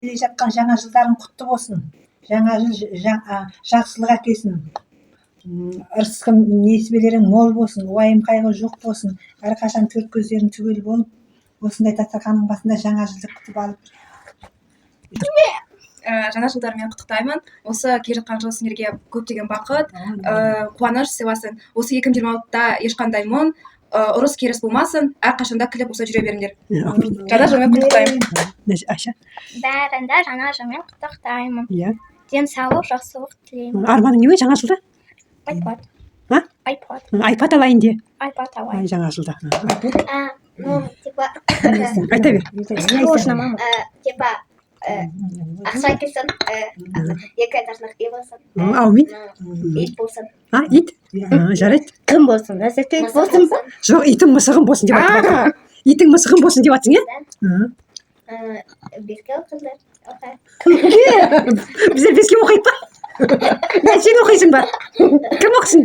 келе жатқан жаңа жылдарың құтты болсын. Жаңа жыл жақсылық әкелсін. Ырысқы несібелерің мол болсын, уайым қайғы жоқ болсын. Әрқашан төрт көздерің түгел болып, осындай дастарханның басында жаңа жылды күтіп алып. Жаңа жылдармен құттықтаймын. Осы келе жатқан жыл сендерге көптеген бақыт, қуаныш сыйласын. Осы 2026-та ешқандай мұң, ұрыс керіс болмасын, әрқашанда күліп осылай жүре беріңдер. Жаңа жылмен құттықтаймын. Айша. Бәрінде жаңа жылмен құттықтаймын. Иә. Денсаулық, жақсылық тілеймін. Арманың не жаңа жылда? iPod. А? iPod. iPad алайын де. iPod алайын. Жаңа жылда. Ну, типа, Айта бер. сложно, мама. Типа, ақша келсін, 2 этаждық үй болсын. Аумин. Ит болсын. Ит? Жарайды. Кім болсын? Ләззетті ит болсын ба? Жоқ, итің мысығың болсын деп жатыр. Итің мысығың болсын деп жатсың, Беске оқыңдар. Біздер беске оқиды ба? Сен оқисың ба? Кім оқысын?